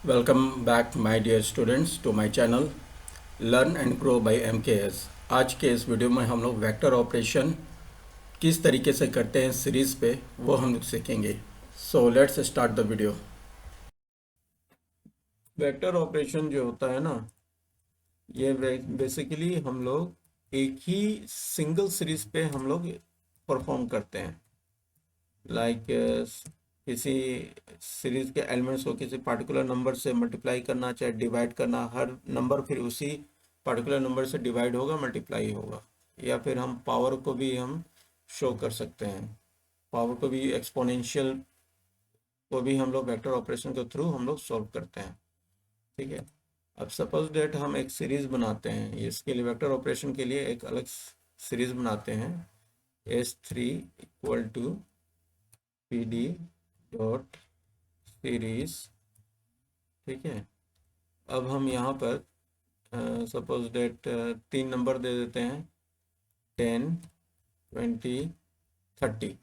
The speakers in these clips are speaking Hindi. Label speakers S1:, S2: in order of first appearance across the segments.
S1: Welcome back my dear students to my channel learn and grow by MKS। आज के इस वीडियो में हम लोग वेक्टर ऑपरेशन किस तरीके से करते हैं सीरीज़ पे वो हम लोग सीखेंगे। So let's start the video. Vector operation जो होता है ना, ये बेसिकली हम लोग एक ही सिंगल सीरीज पे हम लोग परफॉर्म करते हैं। लाइक किसी सीरीज के एलिमेंट्स को किसी पार्टिकुलर नंबर से मल्टीप्लाई करना, चाहे डिवाइड करना, हर नंबर फिर उसी पार्टिकुलर नंबर से डिवाइड होगा, मल्टीप्लाई होगा। या फिर हम पावर को भी हम शो कर सकते हैं, पावर को भी, एक्सपोनेंशियल को भी हम लोग वेक्टर ऑपरेशन के थ्रू हम लोग सॉल्व करते हैं। ठीक है। अब सपोज डेट हम एक सीरीज बनाते हैं, इसके लिए वेक्टर ऑपरेशन के लिए एक अलग सीरीज बनाते हैं। S3 equal to PD dot series. ठीक है। अब हम यहाँ पर सपोज डेट 3 नंबर दे देते हैं, 10, 20, 30।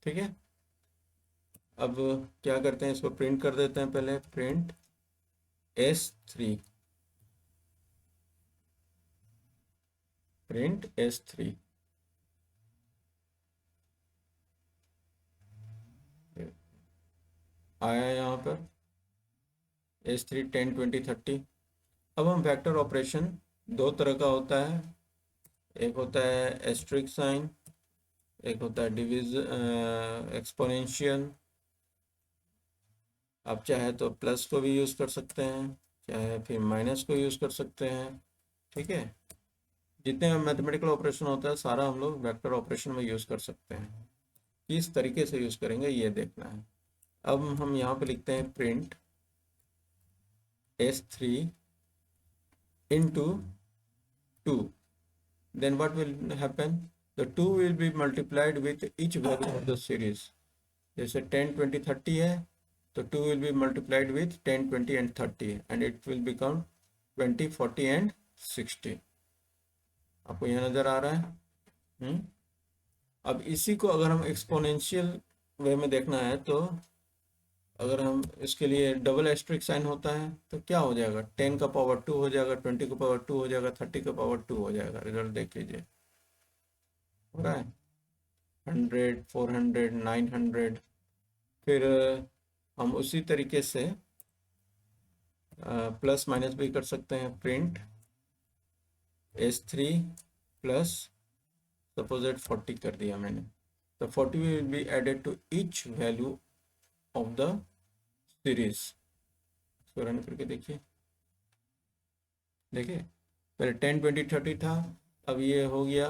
S1: ठीक है। अब क्या करते हैं, इसको प्रिंट कर देते हैं। पहले प्रिंट S3, प्रिंट S3। आया यहाँ पर S3 10, 20, 30। अब हम वेक्टर ऑपरेशन दो तरह का होता है, एक होता है एस्ट्रिक साइन, एक होता है डिविजन एक्सपोनेंशियल। आप चाहे तो प्लस को भी यूज़ कर सकते हैं, चाहे फिर माइनस को यूज़ कर सकते हैं। ठीक है। जितने मैथमेटिकल ऑपरेशन होता है सारा हम लोग वेक्टर ऑपरेशन में यूज़ कर सकते हैं। किस तरीके से यूज़ करेंगे ये देखना है। अब हम यहाँ पे लिखते हैं print S3 into 2, then what will happen, the 2 will be multiplied with each value of the series। जैसे 10, 20, 30 है तो 2 will be multiplied with 10, 20 and 30 and it will become 20, 40 and 60। आपको यहाँ नज़र आ रहा है। अब इसी को अगर हम एक्सपोनेंशियल वे में देखना है तो अगर हम इसके लिए डबल एस्ट्रिक साइन होता है तो क्या हो जाएगा, 10 का पावर 2 हो जाएगा, 20 का पावर 2 हो जाएगा, 30 का पावर 2 हो जाएगा। रिजल्ट देख लीजिए, हो रहा है 100, 400, 900। फिर हम उसी तरीके से प्लस माइनस भी कर सकते हैं। प्रिंट S3 प्लस, सपोज 40 कर दिया मैंने, तो 40 will be added to each value of the series. इसको रन करके देखिए, पहले 10, 20, 30 था, अब ये हो गया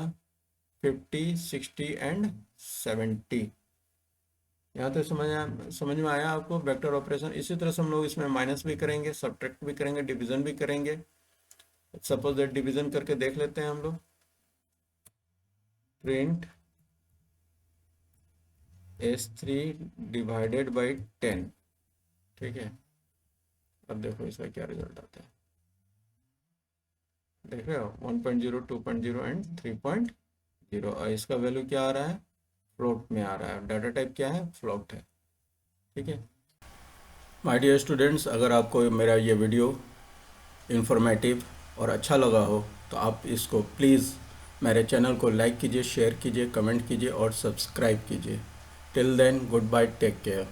S1: 50, 60 एंड 70। यहाँ तो समझ में आया आपको वेक्टर ऑपरेशन। इसी तरह से हम लोग इसमें माइनस भी करेंगे, सब्ट्रैक्ट भी करेंगे, डिवीजन भी करेंगे। सपोज दैट डिवीजन करके देख लेते हैं हम लोग। Print S3 divided by 10। ठीक है। अब देखो इसका क्या रिजल्ट आता है, देख रहे हो 1.0, 2.0 एंड 3.0। और इसका वैल्यू क्या आ रहा है, फ्लोट में आ रहा है। डाटा टाइप क्या है, फ्लोट है। ठीक है। माय डियर स्टूडेंट्स, अगर आपको मेरा ये वीडियो इंफॉर्मेटिव और अच्छा लगा हो तो आप इसको प्लीज़ मेरे चैनल को लाइक कीजिए, शेयर कीजिए, कमेंट कीजिए और सब्सक्राइब कीजिए। Till then, goodbye, take care.